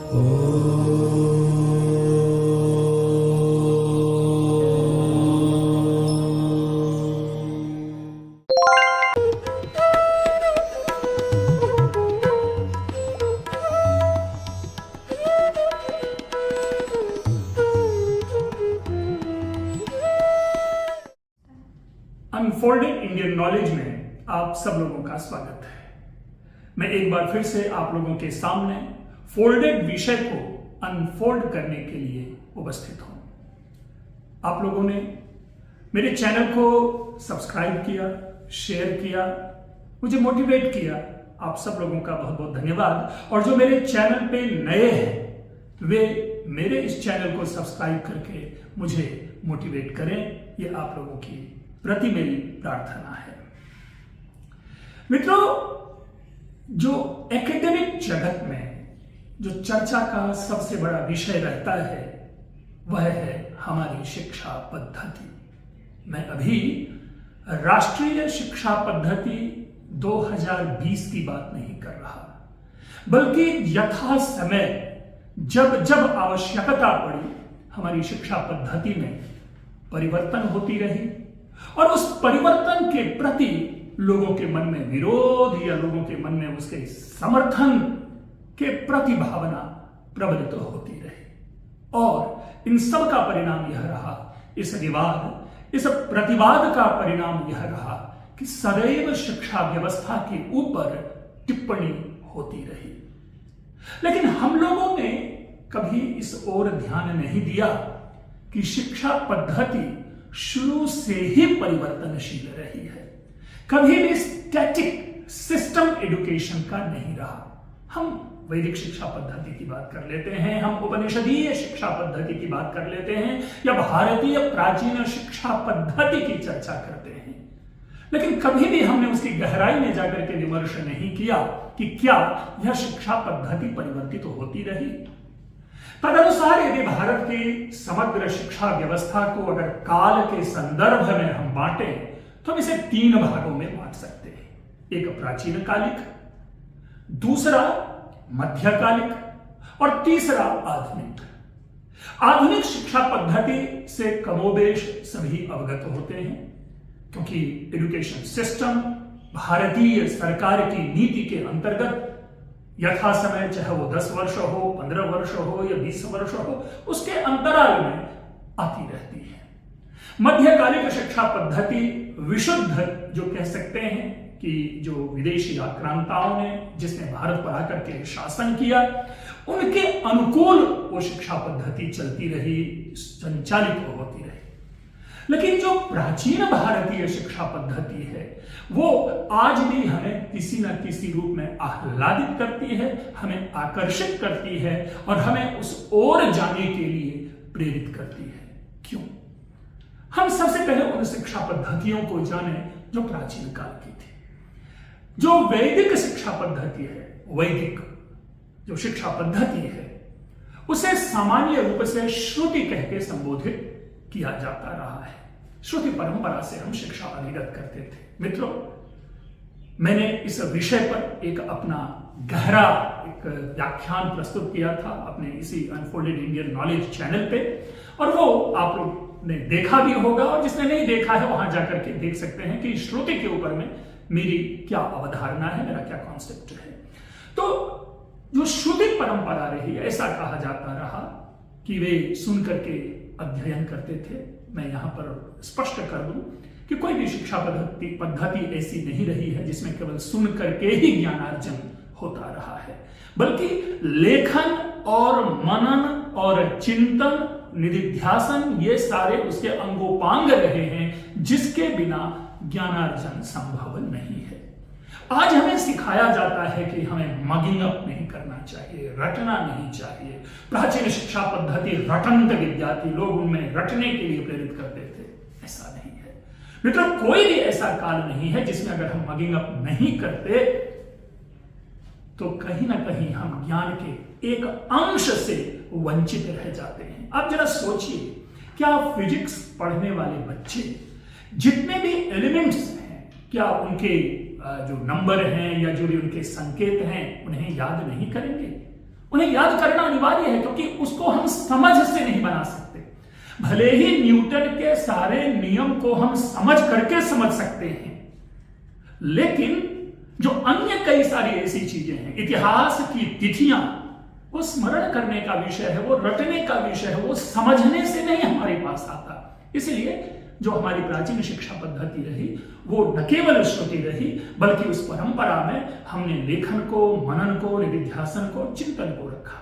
Unfolded Indian knowledge में आप सब लोगों का स्वागत है। मैं एक बार फिर से आप लोगों के सामने फोल्डेड विषय को अनफोल्ड करने के लिए उपस्थित हूं। आप लोगों ने मेरे चैनल को सब्सक्राइब किया, शेयर किया, मुझे मोटिवेट किया। आप सब लोगों का बहुत बहुत धन्यवाद। और जो मेरे चैनल पे नए हैं वे मेरे इस चैनल को सब्सक्राइब करके मुझे मोटिवेट करें, ये आप लोगों की प्रति मेरी प्रार्थना है। मित्रों, जो एकेडमिक जगत में जो चर्चा का सबसे बड़ा विषय रहता है वह है हमारी शिक्षा पद्धति। मैं अभी राष्ट्रीय शिक्षा पद्धति 2020 की बात नहीं कर रहा, बल्कि यथा समय जब जब आवश्यकता पड़ी हमारी शिक्षा पद्धति में परिवर्तन होती रही और उस परिवर्तन के प्रति लोगों के मन में विरोध या लोगों के मन में उसके समर्थन के प्रति भावना प्रबलित होती रही। और इन सब का परिणाम यह रहा, इस विवाद, इस प्रतिवाद का परिणाम यह रहा कि सदैव शिक्षा व्यवस्था के ऊपर टिप्पणी होती रही। लेकिन हम लोगों ने कभी इस ओर ध्यान नहीं दिया कि शिक्षा पद्धति शुरू से ही परिवर्तनशील रही है, कभी भी स्टैटिक सिस्टम एजुकेशन का नहीं रहा। हम वैदिक शिक्षा पद्धति की बात कर लेते हैं, हम उपनिषदीय शिक्षा पद्धति की बात कर लेते हैं या भारतीय प्राचीन शिक्षा पद्धति की चर्चा करते हैं, लेकिन कभी भी हमने उसकी गहराई में जाकर के विमर्श नहीं किया कि क्या यह शिक्षा पद्धति परिवर्तित होती रही। तदनुसार यदि भारत की समग्र शिक्षा व्यवस्था को अगर काल के संदर्भ में हम बांटे तो हम इसे 3 भागों में बांट सकते हैं। एक प्राचीन कालिक, दूसरा मध्यकालिक और तीसरा आधुनिक। आधुनिक शिक्षा पद्धति से कमोबेश सभी अवगत होते हैं, क्योंकि एजुकेशन सिस्टम भारतीय सरकार की नीति के अंतर्गत यथा समय, चाहे वो 10 वर्ष हो, 15 वर्ष हो या 20 वर्ष हो, उसके अंतराल में आती रहती है। मध्यकालिक शिक्षा पद्धति विशुद्ध जो कह सकते हैं कि जो विदेशी आक्रांताओं ने, जिसने भारत पर आकर के शासन किया, उनके अनुकूल वो शिक्षा पद्धति चलती रही, संचालित होती रही। लेकिन जो प्राचीन भारतीय शिक्षा पद्धति है वो आज भी हमें किसी न किसी रूप में आह्लादित करती है, हमें आकर्षित करती है और हमें उस ओर जाने के लिए प्रेरित करती है। क्यों? हम सबसे पहले उन शिक्षा पद्धतियों को जाने जो प्राचीन काल की थी। जो वैदिक शिक्षा पद्धति है, वैदिक जो शिक्षा पद्धति है, उसे सामान्य रूप से श्रुति कह के संबोधित किया जाता रहा है। श्रुति परंपरा से हम शिक्षा अधिगत करते थे। मित्रों, मैंने इस विषय पर एक अपना गहरा एक व्याख्यान प्रस्तुत किया था अपने इसी अनफोल्डेड इंडियन नॉलेज चैनल पे, और वो आप लोग ने देखा भी होगा, और जिसने नहीं देखा है वहां जाकर के देख सकते हैं कि श्रुति के ऊपर में मेरी क्या अवधारणा है, मेरा क्या कॉन्सेप्ट है। तो जो श्रुति परंपरा रही, ऐसा कहा जाता रहा कि वे सुन करके अध्ययन करते थे। मैं यहां पर स्पष्ट कर दूं कि कोई भी शिक्षा पद्धति ऐसी नहीं रही है जिसमें केवल सुन करके ही ज्ञानार्जन होता रहा है, बल्कि लेखन और मनन और चिंतन, निधिध्यासन, ये सारे उसके अंगोपांग रहे हैं, जिसके बिना ज्ञानार्जन संभव नहीं है। आज हमें सिखाया जाता है कि हमें मगिंग अप नहीं करना चाहिए, रटना नहीं चाहिए। प्राचीन शिक्षा पद्धति रटंत विद्या थी, लोग उनमें रटने के लिए प्रेरित करते थे। ऐसा नहीं है मित्रों, कोई भी ऐसा काल नहीं है जिसमें अगर हम मगिंग अप नहीं करते तो कहीं ना कहीं हम ज्ञान के एक अंश से वंचित रह जाते हैं। आप जरा सोचिए, क्या फिजिक्स पढ़ने वाले बच्चे जितने भी एलिमेंट्स हैं, क्या उनके जो नंबर हैं या जो भी उनके संकेत हैं उन्हें याद नहीं करेंगे? उन्हें याद करना अनिवार्य है, क्योंकि उसको हम समझ से नहीं बना सकते। भले ही न्यूटन के सारे नियम को हम समझ करके समझ सकते हैं, लेकिन जो अन्य कई सारी ऐसी चीजें हैं, इतिहास की तिथियां, वो स्मरण करने का विषय है, वो रटने का विषय है, वो समझने से नहीं हमारे पास आता। इसलिए जो हमारी प्राचीन शिक्षा पद्धति रही, वो न केवल श्रुति रही, बल्कि उस परंपरा में हमने लेखन को, मनन को, निधिध्यासन को, चिंतन को रखा,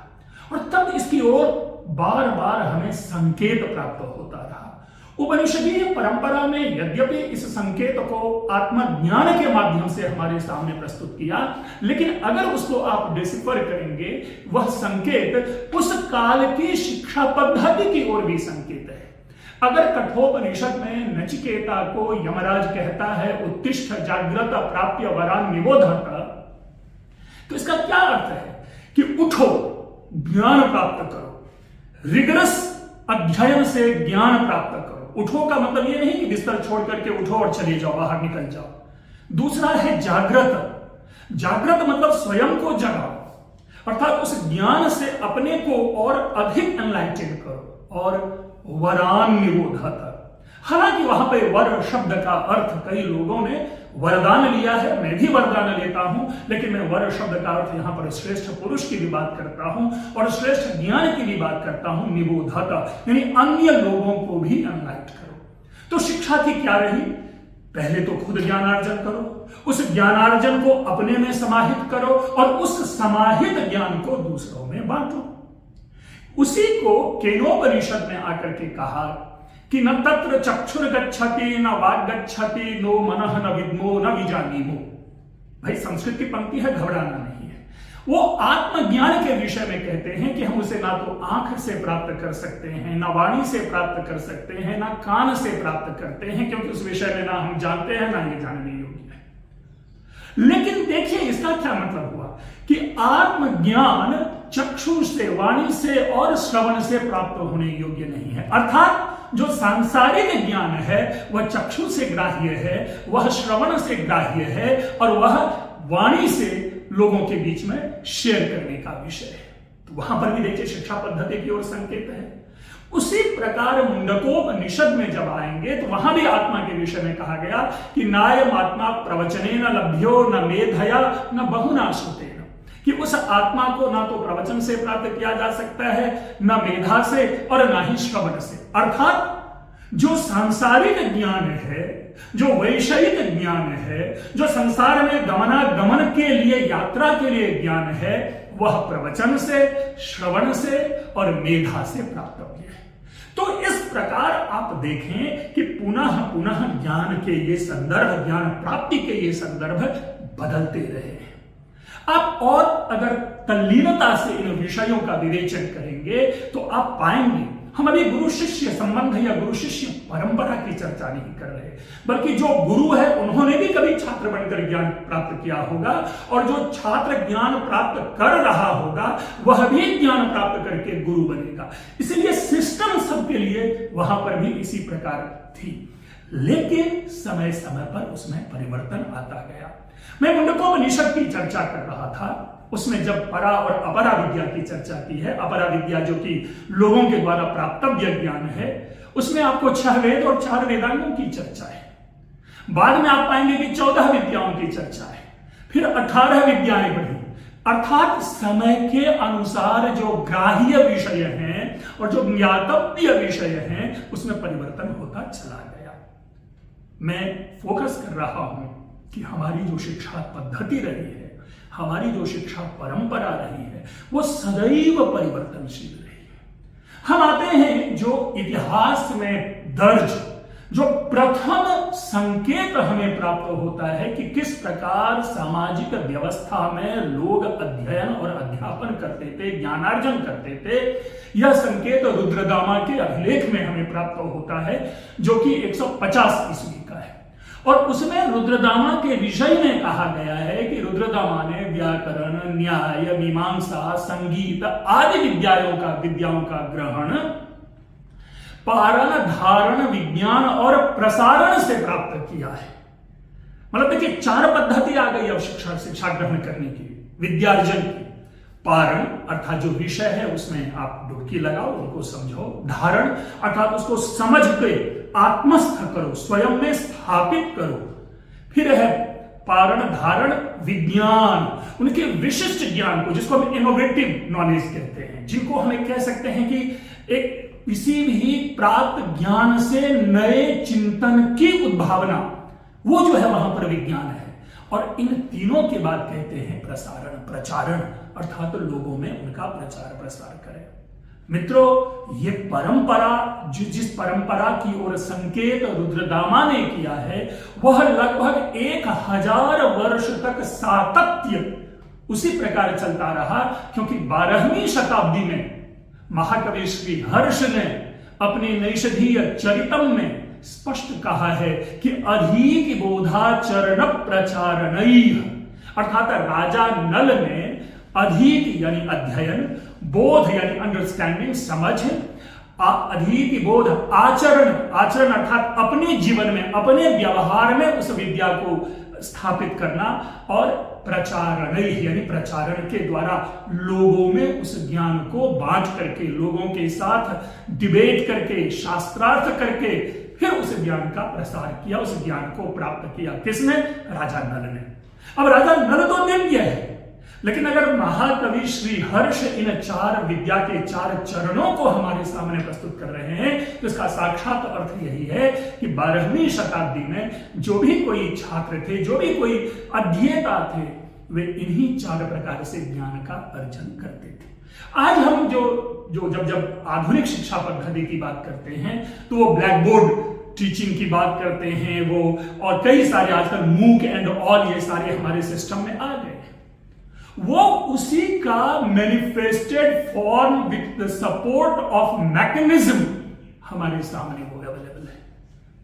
और तब इसकी ओर बार बार हमें संकेत प्राप्त होता रहा। उपनिषदीय परंपरा में यद्यपि इस संकेत को आत्मज्ञान के माध्यम से हमारे सामने प्रस्तुत किया, लेकिन अगर उसको आप डिसिफर करेंगे, वह संकेत उस काल की शिक्षा पद्धति की ओर भी संकेत है। अगर कठोपनिषद में नचिकेता को यमराज कहता है उत्तिष्ठ जाग्रत प्राप्य वरान निबोधत, तो इसका क्या अर्थ है कि उठो, ज्ञान प्राप्त करो, रिगरस अध्ययन से ज्ञान प्राप्त करो। उठो का मतलब यह नहीं कि बिस्तर छोड़ करके उठो और चले जाओ, बाहर निकल जाओ। दूसरा है जागृत। जागृत मतलब स्वयं को जगाओ, अर्थात उस ज्ञान से अपने को और अधिक एनलाइटेन करो। और वरान निबोधत, हालांकि वहां पे वर शब्द का अर्थ कई लोगों ने वरदान लिया है, मैं भी वरदान लेता हूं, लेकिन मैं वर शब्द का अर्थ यहां पर श्रेष्ठ पुरुष की भी बात करता हूं और श्रेष्ठ ज्ञान की भी बात करता हूं। निबोधत यानी अन्य लोगों को भी एनलाइट करो। तो शिक्षा की क्या रही? पहले तो खुद ज्ञानार्जन करो, उस ज्ञानार्जन को अपने में समाहित करो और उस समाहित ज्ञान को दूसरों में बांटो। उसी को केनोपनिषद में आकर के कहा कि न तत्र चक्षुर गच्छति न वाग गच्छति नो मनः न विद्मो न विजानीमो। भाई संस्कृत की पंक्ति है, घबराना नहीं है। वो आत्मज्ञान के विषय में कहते हैं कि हम उसे ना तो आंख से प्राप्त कर सकते हैं, ना वाणी से प्राप्त कर सकते हैं, ना कान से प्राप्त करते हैं, क्योंकि उस विषय में ना हम जानते हैं ना ये जानने योग्य है। लेकिन देखिए इसका क्या मतलब हुआ कि आत्मज्ञान चक्षु से, वाणी से और श्रवण से प्राप्त होने योग्य नहीं है। अर्थात जो सांसारिक ज्ञान है वह चक्षु से ग्राह्य है, वह श्रवण से ग्राह्य है और वह वाणी से लोगों के बीच में शेयर करने का विषय है। तो वहां पर भी देखिए शिक्षा पद्धति की ओर संकेत है। उसी प्रकार मुंडकोपनिषद में जब आएंगे तो वहां भी आत्मा के विषय में कहा गया कि नायम आत्मा प्रवचने न लभ्यो न मेधया न बहुना श्रुतेन, कि उस आत्मा को ना तो प्रवचन से प्राप्त किया जा सकता है, न मेधा से और ना ही श्रवण से। अर्थात जो सांसारिक ज्ञान है, जो वैषयिक ज्ञान है, जो संसार में गमनागमन के लिए, यात्रा के लिए ज्ञान है, वह प्रवचन से, श्रवण से और मेधा से प्राप्त है। तो इस प्रकार आप देखें कि पुनः पुनः ज्ञान के ये संदर्भ, ज्ञान प्राप्ति के ये संदर्भ बदलते रहे हैं। आप और अगर तल्लीनता से इन विषयों का विवेचन करेंगे तो आप पाएंगे, हम अभी गुरु शिष्य संबंध या गुरु शिष्य परंपरा की चर्चा नहीं कर रहे, बल्कि जो गुरु है उन्होंने भी कभी छात्र बनकर ज्ञान प्राप्त किया होगा, और जो छात्र ज्ञान प्राप्त कर रहा होगा वह भी ज्ञान प्राप्त करके गुरु बनेगा। इसलिए सिस्टम सबके लिए वहां पर भी इसी प्रकार थी, लेकिन समय समय पर उसमें परिवर्तन आता गया। मैं मुंडकोपनिषद की चर्चा कर रहा था, उसमें जब परा और अपरा विद्या की चर्चा की है, अपरा विद्या जो कि लोगों के द्वारा प्राप्तव्य ज्ञान है, उसमें आपको 6 वेद और 4 वेदांगों की चर्चा है। बाद में आप पाएंगे कि 14 विद्याओं की चर्चा है, फिर 18 विद्याएं बढ़ी। अर्थात समय के अनुसार जो ग्राह्य विषय हैं और जो ज्ञातव्य विषय हैं उसमें परिवर्तन होता चला गया। मैं फोकस कर रहा हूं कि हमारी जो शिक्षा पद्धति रही है, हमारी जो शिक्षा परंपरा रही है, वो सदैव परिवर्तनशील रही है। हम आते हैं जो इतिहास में दर्ज, जो प्रथम संकेत हमें प्राप्त होता है कि किस प्रकार सामाजिक व्यवस्था में लोग अध्ययन और अध्यापन करते थे, ज्ञानार्जन करते थे, यह संकेत रुद्रदामा के अभिलेख में हमें प्राप्त होता है, जो कि 150 ईस्वी का है। और उसमें रुद्रदामा के विषय में कहा गया है कि रुद्रदामा ने व्याकरण, न्याय, मीमांसा, संगीत आदि विद्याओं का ग्रहण पारण, धारण, विज्ञान और प्रसारण से प्राप्त किया है। मतलब देखिए 4 पद्धति आ गई अब शिक्षा ग्रहण करने की, विद्यार्जन की। पारण अर्थात जो विषय है उसमें आप डुबकी लगाओ, उनको समझो। धारण अर्थात उसको समझ के आत्मस्थ करो, स्वयं में स्थापित करो। फिर है पारण धारण विज्ञान, उनके विशिष्ट ज्ञान को, जिसको हम इनोवेटिव नॉलेज कहते हैं, जिनको हमें कह सकते हैं कि एक किसी भी प्राप्त ज्ञान से नए चिंतन की उद्भावना, वो जो है वहां पर विज्ञान है। और इन तीनों के बाद कहते हैं प्रसारण प्रचारण, अर्थात तो लोगों में उनका प्रचार प्रसार करें। मित्रों, ये परंपरा, जिस परंपरा की ओर संकेत रुद्रदामा ने किया है, वह लगभग 1000 वर्ष तक सातत्य उसी प्रकार चलता रहा, क्योंकि 12वीं शताब्दी में महाकवि श्री हर्ष ने अपने नैषधीय चरितम में स्पष्ट कहा है कि अधिक बोधाचरण प्रचारणैः, अर्थात राजा नल ने अधिक यानी अध्ययन, बोध यानी अंडरस्टैंडिंग समझ, अधिक बोध आचरण, आचरण अर्थात अपने जीवन में अपने व्यवहार में उस विद्या को स्थापित करना, और प्रचारण यानी प्रचारण के द्वारा लोगों में उस ज्ञान को बांट करके, लोगों के साथ डिबेट करके, शास्त्रार्थ करके फिर उस ज्ञान का प्रसार किया, उस ज्ञान को प्राप्त किया। किसने? राजा नल ने। अब राजा नल तो दिव्य है, लेकिन अगर महाकवि श्री हर्ष इन 4 विद्या के 4 चरणों को हमारे सामने प्रस्तुत कर रहे हैं, तो इसका साक्षात अर्थ यही है कि 12वीं शताब्दी में जो भी कोई छात्र थे, जो भी कोई अध्येता थे, वे इन्हीं 4 प्रकार से ज्ञान का अर्जन करते थे। आज हम जब आधुनिक शिक्षा पद्धति की बात करते हैं, तो वो ब्लैक बोर्ड टीचिंग की बात करते हैं, वो और कई सारे आजकल मूक एंड ऑल ये सारे हमारे सिस्टम में आ गए। वो उसी का manifested form with the support of mechanism हमारे सामने वो अवेलेबल है।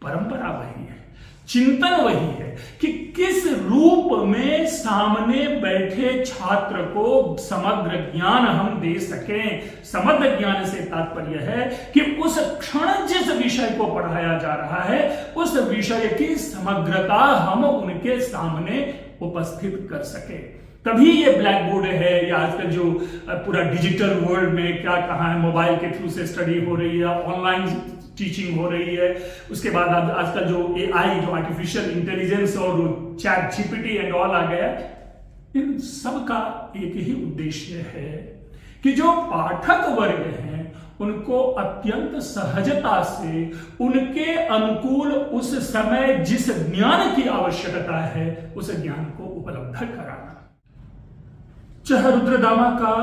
परंपरा वही है, चिंतन वही है कि किस रूप में सामने बैठे छात्र को समग्र ज्ञान हम दे सकें। समग्र ज्ञान से तात्पर्य है कि उस क्षण जिस विषय को पढ़ाया जा रहा है, उस विषय की समग्रता हम उनके सामने उपस्थित कर सके। तभी ये ब्लैक बोर्ड है, या आजकल जो पूरा डिजिटल वर्ल्ड में क्या कहा है, मोबाइल के थ्रू से स्टडी हो रही है, ऑनलाइन टीचिंग हो रही है। उसके बाद आजकल जो AI, जो आर्टिफिशियल इंटेलिजेंस और चैट GPT एंड ऑल आ गया, इन सब का एक ही उद्देश्य है कि जो पाठक वर्ग हैं उनको अत्यंत सहजता से उनके अनुकूल उस समय जिस ज्ञान की आवश्यकता है उस ज्ञान को उपलब्ध कराना। चाहे रुद्रदामा का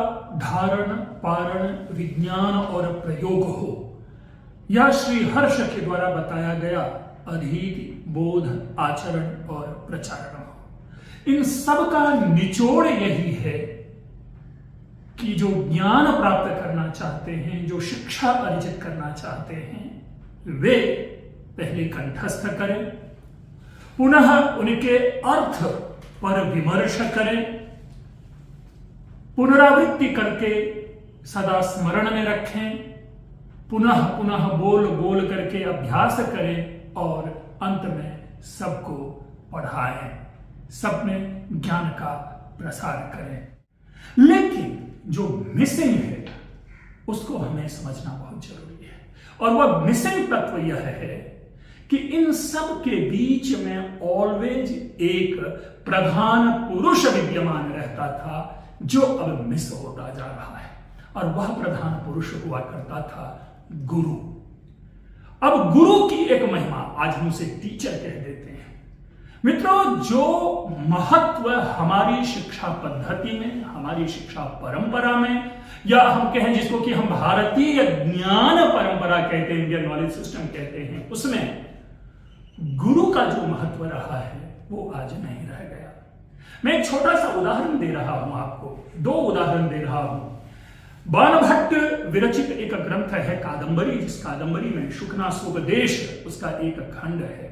धारण पारण विज्ञान और प्रयोग हो, या श्री हर्ष के द्वारा बताया गया अधिक बोध आचरण और प्रचारण हो, इन सब का निचोड़ यही है कि जो ज्ञान प्राप्त करना चाहते हैं, जो शिक्षा अर्जित करना चाहते हैं, वे पहले कंठस्थ करें, पुनः उनके अर्थ पर विमर्श करें, पुनरावृत्ति करके सदा स्मरण में रखें, पुनः पुनः बोल बोल करके अभ्यास करें, और अंत में सबको पढ़ाएं, सब में ज्ञान का प्रसार करें। लेकिन जो मिसिंग है उसको हमें समझना बहुत जरूरी है, और वह मिसिंग तत्व यह है कि इन सब के बीच में ऑलवेज एक प्रधान पुरुष विद्यमान रहता था, जो अब मिस होता जा रहा है, और वह प्रधान पुरुष हुआ करता था गुरु। अब गुरु की एक महिमा, आज हम उसे टीचर कह देते हैं। मित्रों, जो महत्व हमारी शिक्षा पद्धति में, हमारी शिक्षा परंपरा में, या हम कहें जिसको कि हम भारतीय ज्ञान परंपरा कहते हैं, इंडियन नॉलेज सिस्टम कहते हैं, उसमें गुरु का जो महत्व रहा है वो आज नहीं रह गया। मैं एक छोटा सा उदाहरण दे रहा हूं आपको, 2 उदाहरण दे रहा हूं। बाणभट्ट विरचित एक ग्रंथ है कादंबरी, जिस कादंबरी में शुकनासोपदेश उसका एक खंड है।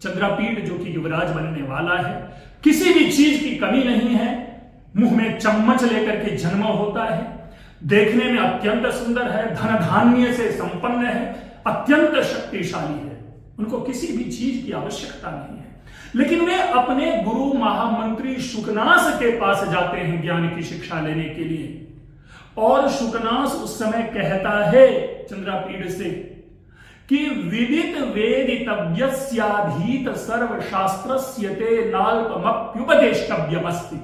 चंद्रापीठ जो कि युवराज बनने वाला है, किसी भी चीज की कमी नहीं है, मुंह में चम्मच लेकर के जन्म होता है, देखने में अत्यंत सुंदर है, धन धान्य से संपन्न है, अत्यंत शक्तिशाली है, उनको किसी भी चीज की आवश्यकता नहीं है। लेकिन वे अपने गुरु महामंत्री शुकनास के पास जाते हैं ज्ञान की शिक्षा लेने के लिए। और शुकनास उस समय कहता है चंद्रापीड़ से कि विदित वेदितव्यस्याधीत सर्वशास्त्रस्य ते नाल्पमप्युपदेष्टव्यमस्ति।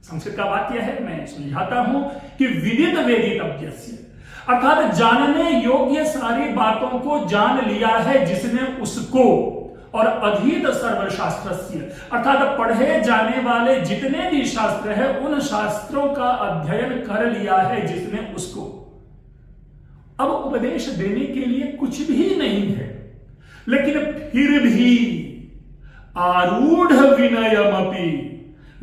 संस्कृत का वाक्य है, मैं समझाता हूं कि विदित वेदितव्यस्य अर्थात जानने योग्य सारी बातों को जान लिया है जिसने उसको, और अधीत सर्वशास्त्रस्य अर्थात पढ़े जाने वाले जितने भी शास्त्र है उन शास्त्रों का अध्ययन कर लिया है जिसने उसको। अब उपदेश देने के लिए कुछ भी नहीं है, लेकिन फिर भी आरूढ़ विनयमपि,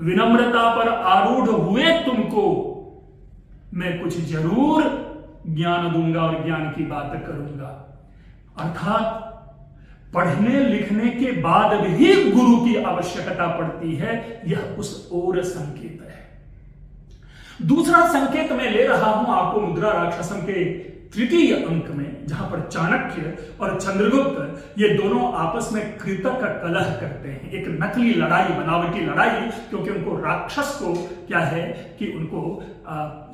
विनम्रता पर आरूढ़ हुए तुमको मैं कुछ जरूर ज्ञान दूंगा और ज्ञान की बात करूंगा। अर्थात पढ़ने लिखने के बाद भी गुरु की आवश्यकता पड़ती है, यह उस ओर संकेत है। दूसरा संकेत मैं ले रहा हूं आपको मुद्रा राक्षसम के तृतीय अंक में, जहां पर चाणक्य और चंद्रगुप्त ये दोनों आपस में कृतक कलह करते हैं, एक नकली लड़ाई, बनावटी लड़ाई, क्योंकि उनको राक्षस को क्या है कि उनको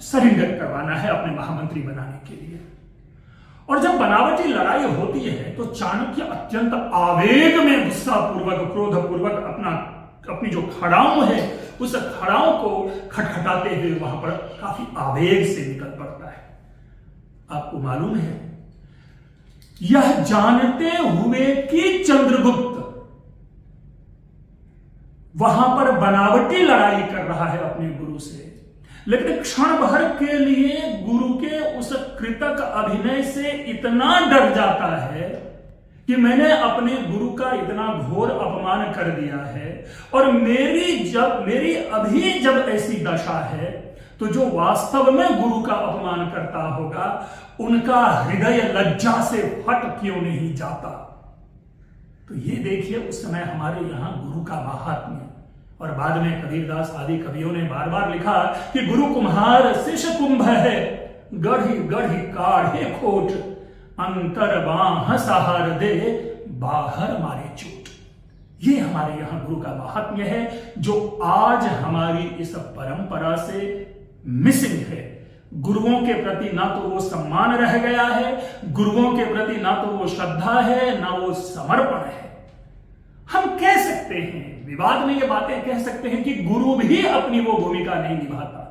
सरेंडर करवाना है अपने महामंत्री बनाने के लिए। और जब बनावटी लड़ाई होती है तो चाणक्य अत्यंत आवेग में, गुस्सा पूर्वक, क्रोध पूर्वक अपनी जो खड़ाऊ है उस खड़ाऊ को खटखटाते हुए वहां पर काफी आवेग से निकल पड़ता है। आपको मालूम है, यह जानते हुए कि चंद्रगुप्त वहां पर बनावटी लड़ाई कर रहा है अपने गुरु से, लेकिन क्षण भर के लिए गुरु के उस कृतक अभिनय से इतना डर जाता है कि मैंने अपने गुरु का इतना घोर अपमान कर दिया है, और मेरी अभी जब ऐसी दशा है तो जो वास्तव में गुरु का अपमान करता होगा उनका हृदय लज्जा से फट क्यों नहीं जाता। तो ये देखिए उस समय हमारे यहां गुरु का महात्म्य। और बाद में कबीरदास आदि कवियों ने बार बार लिखा कि गुरु कुम्हार शिष्य कुंभ है, गढ़ी गढ़ी काढ़े खोट, अंतर बाह सहार दे बाहर मारे चोट। ये हमारे यहां गुरु का महात्म्य है, जो आज हमारी इस परंपरा से मिसिंग है। गुरुओं के प्रति ना तो वो सम्मान रह गया है, गुरुओं के प्रति ना तो वो श्रद्धा है, ना वो समर्पण है। हम कह सकते हैं, विवाद में ये बातें कह सकते हैं कि गुरु भी अपनी वो भूमिका नहीं निभाता,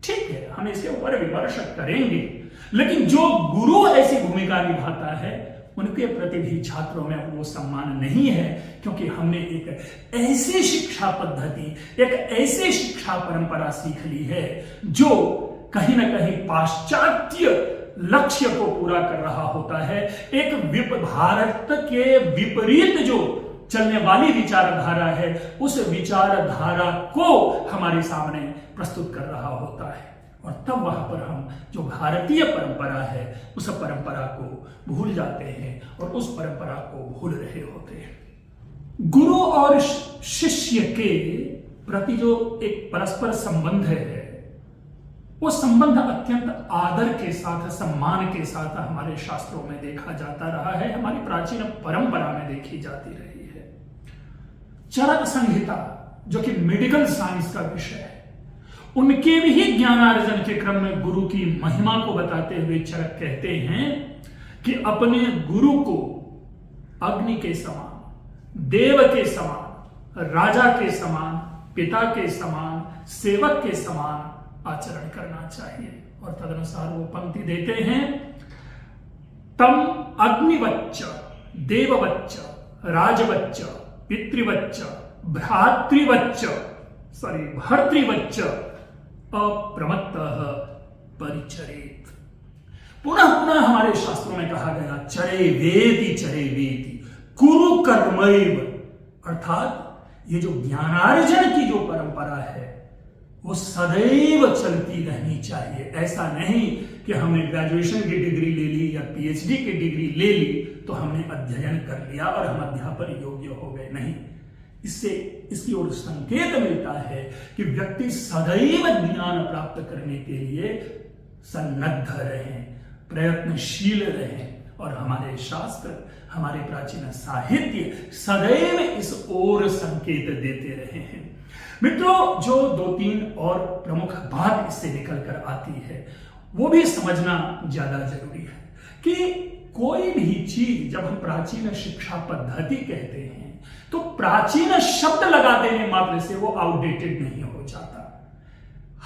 ठीक है, हम इसके ऊपर विमर्श करेंगे, लेकिन जो गुरु ऐसी भूमिका निभाता है उनके प्रति भी छात्रों में वो सम्मान नहीं है, क्योंकि हमने एक ऐसी शिक्षा पद्धति, एक ऐसी शिक्षा परंपरा सीख ली है जो कहीं ना कहीं पाश्चात्य लक्ष्य को पूरा कर रहा होता है। एक भारत के विपरीत जो चलने वाली विचारधारा है उस विचारधारा को हमारे सामने प्रस्तुत कर रहा होता है, और तब वहां पर हम जो भारतीय परंपरा है उस परंपरा को भूल जाते हैं और उस परंपरा को भूल रहे होते हैं। गुरु और शिष्य के प्रति जो एक परस्पर संबंध है वो संबंध अत्यंत आदर के साथ, सम्मान के साथ हमारे शास्त्रों में देखा जाता रहा है, हमारी प्राचीन परंपरा में देखी जाती रही है। चरक संहिता जो कि मेडिकल साइंस का विषय है, उनके भी ज्ञानार्जन के क्रम में गुरु की महिमा को बताते हुए चरक कहते हैं कि अपने गुरु को अग्नि के समान, देव के समान, राजा के समान, पिता के समान, सेवक के समान आचरण करना चाहिए। और तदनुसार वो पंक्ति देते हैं, तम अग्निवच्च, देववच्च, राजवच्च, पितृवच्च, भ्रातृवच्च, भर्तृवच्च अप्रमत्तः परिचरेत। पुनः पुनः हमारे शास्त्रों में कहा गया चरे वेति कुरु कर्मैव, अर्थात ये जो ज्ञानार्जन की जो परंपरा है वो सदैव चलती रहनी चाहिए। ऐसा नहीं कि हमने ग्रेजुएशन की डिग्री ले ली या पीएचडी की डिग्री ले ली तो हमने अध्ययन कर लिया और हम अध्यापन योग्य हो गए, नहीं। इससे इसकी ओर संकेत मिलता है कि व्यक्ति सदैव ज्ञान प्राप्त करने के लिए सन्नद्ध रहें, प्रयत्नशील रहें, और हमारे शास्त्र, हमारे प्राचीन साहित्य सदैव इस ओर संकेत देते रहे हैं। मित्रों, जो 2-3 और प्रमुख बात इससे निकल कर आती है वो भी समझना ज्यादा जरूरी है कि कोई भी चीज जब हम प्राचीन शिक्षा पद्धति कहते हैं तो प्राचीन शब्द लगा देने मात्र से वो आउटडेटेड नहीं हो जाता।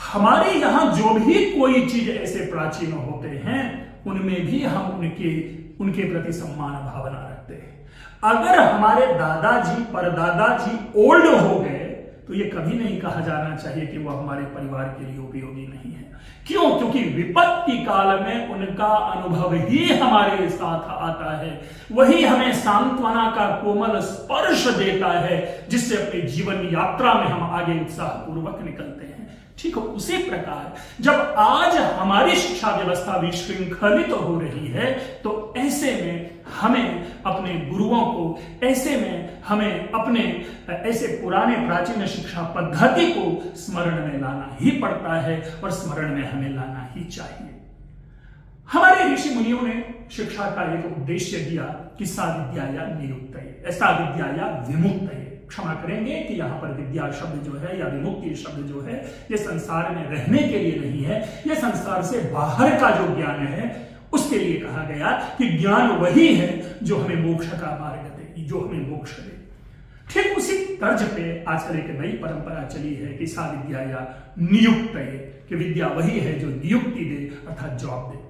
हमारे यहां जो भी कोई चीज ऐसे प्राचीन होते हैं उनमें भी हम उनके प्रति सम्मान भावना रखते हैं। अगर हमारे दादाजी परदादाजी ओल्ड हो गए तो ये कभी नहीं कहा जाना चाहिए कि वो हमारे परिवार के लिए उपयोगी नहीं है। क्यों? क्योंकि विपत्ति काल में उनका अनुभव ही हमारे साथ आता है, वही हमें सांत्वना का कोमल स्पर्श देता है जिससे अपने जीवन यात्रा में हम आगे उत्साहपूर्वक निकलते हैं। ठीक है, उसी प्रकार जब आज हमारी शिक्षा व्यवस्था विशृंखलित हो रही है तो ऐसे में हमें अपने गुरुओं को, ऐसे में हमें अपने ऐसे पुराने प्राचीन शिक्षा पद्धति को स्मरण में लाना ही पड़ता है और स्मरण में हमें लाना ही चाहिए। हमारे ऋषि मुनियों ने शिक्षा का एक उद्देश्य दिया कि सा विद्याया नियुक्तये, सा विद्याया विमुक्तये। क्षमा करेंगे कि यहां पर विद्या शब्द जो है या विमुक्ति शब्द जो है ये संसार में रहने के लिए नहीं है, ये संसार से बाहर का जो ज्ञान है उसके लिए कहा गया कि ज्ञान वही है जो हमें मोक्ष का मार्ग दे, जो हमें मोक्ष दे। ठीक उसी तर्ज पे आजकल एक नई परंपरा चली है कि सा विद्याया नियुक्तये, कि विद्या वही है जो नियुक्ति दे अर्थात जॉब दे।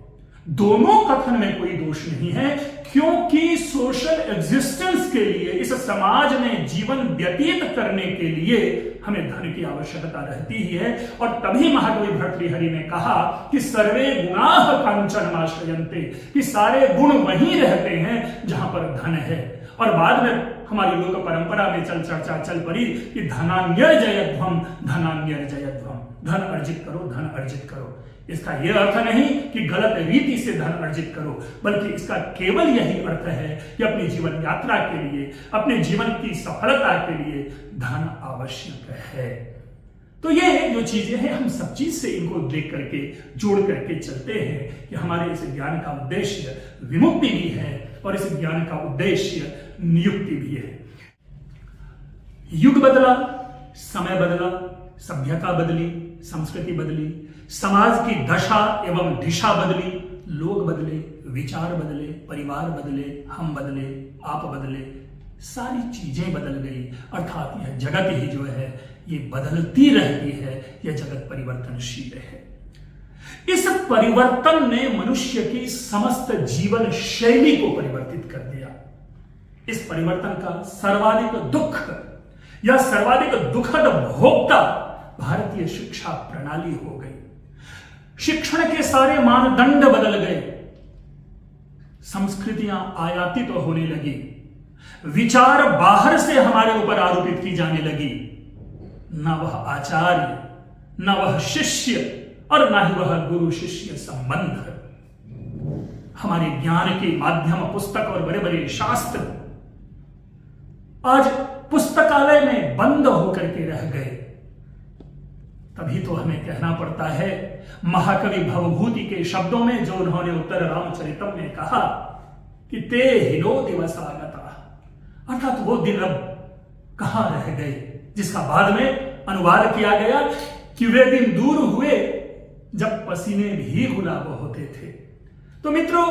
दोनों कथन में कोई दोष नहीं है, क्योंकि सोशल एग्जिस्टेंस के लिए, इस समाज में जीवन व्यतीत करने के लिए हमें धन की आवश्यकता रहती ही है। और तभी महाकवि भर्तृहरि ने कहा कि सर्वे गुणाः कांचनमाश्रयन्ते, कि सारे गुण वहीं रहते हैं जहां पर धन है। और बाद में हमारी लोक परंपरा में चर्चा चल पड़ी कि धनान्यर्जयध्वम, धनान्यर्जयध्वम, धन अर्जित करो, धन अर्जित करो। इसका यह अर्थ नहीं कि गलत रीति से धन अर्जित करो, बल्कि इसका केवल यही अर्थ है कि अपनी जीवन यात्रा के लिए, अपने जीवन की सफलता के लिए धन आवश्यक है। तो ये जो चीजें हैं हम सब चीज से इनको देख करके जोड़ करके चलते हैं कि हमारे इस ज्ञान का उद्देश्य विमुक्ति भी है और इस ज्ञान का उद्देश्य नियुक्ति भी है। युग बदला, समय बदला, सभ्यता बदली, संस्कृति बदली, समाज की दशा एवं दिशा बदली, लोग बदले, विचार बदले, परिवार बदले, हम बदले, आप बदले, सारी चीजें बदल गई। अर्थात यह जगत ही जो है ये बदलती रहती है, यह जगत परिवर्तनशील है। इस परिवर्तन ने मनुष्य की समस्त जीवन शैली को परिवर्तित कर दिया। इस परिवर्तन का सर्वाधिक दुख या सर्वाधिक दुखद भोक्ता भारतीय शिक्षा प्रणाली हो गई। शिक्षण के सारे मानदंड बदल गए, संस्कृतियां आयातित तो होने लगी, विचार बाहर से हमारे ऊपर आरोपित की जाने लगी। न वह आचार्य, न वह शिष्य और न ही वह गुरु शिष्य संबंध। हमारे ज्ञान के माध्यम पुस्तक और बड़े बड़े शास्त्र आज पुस्तकालय में बंद होकर के रह गए। तभी तो हमें कहना पड़ता है महाकवि भवभूति के शब्दों में, जो उन्होंने उत्तर रामचरितम में कहा कि ते हिनो दिवस आगता, अर्थात वो दिन अब कहां रह गए, जिसका बाद में अनुवाद किया गया कि वे दिन दूर हुए जब पसीने भी गुलाब होते थे। तो मित्रों,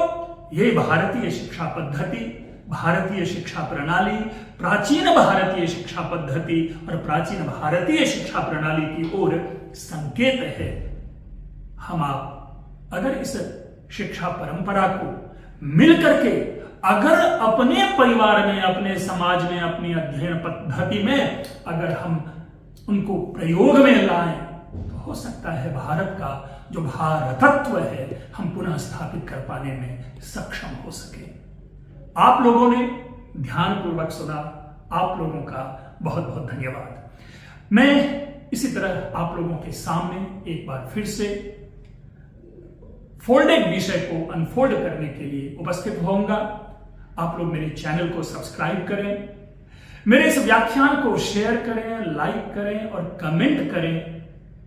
ये भारतीय शिक्षा पद्धति, भारतीय शिक्षा प्रणाली, प्राचीन भारतीय शिक्षा पद्धति और प्राचीन भारतीय शिक्षा प्रणाली की ओर संकेत है। हम आप अगर इस शिक्षा परंपरा को मिलकर के अगर अपने परिवार में, अपने समाज में, अपनी अध्ययन पद्धति में अगर हम उनको प्रयोग में लाएं तो हो सकता है भारत का जो भारतत्व है हम पुनः स्थापित कर पाने में सक्षम हो सके। आप लोगों ने ध्यानपूर्वक सुना, आप लोगों का बहुत बहुत धन्यवाद। मैं इसी तरह आप लोगों के सामने एक बार फिर से फोल्डेड विषय को अनफोल्ड करने के लिए उपस्थित होऊंगा। आप लोग मेरे चैनल को सब्सक्राइब करें, मेरे इस व्याख्यान को शेयर करें, लाइक करें और कमेंट करें,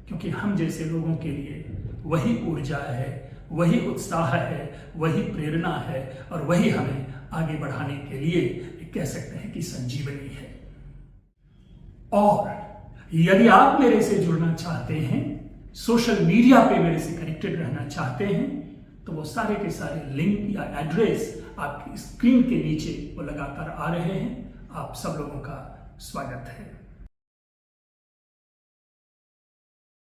क्योंकि हम जैसे लोगों के लिए वही ऊर्जा है, वही उत्साह है, वही प्रेरणा है और वही हमें आगे बढ़ाने के लिए कह सकते हैं कि संजीवनी है। और यदि आप मेरे से जुड़ना चाहते हैं, सोशल मीडिया पे मेरे से कनेक्टेड रहना चाहते हैं, तो वो सारे के सारे लिंक या एड्रेस आपकी स्क्रीन के नीचे वो लगातार आ रहे हैं। आप सब लोगों का स्वागत है।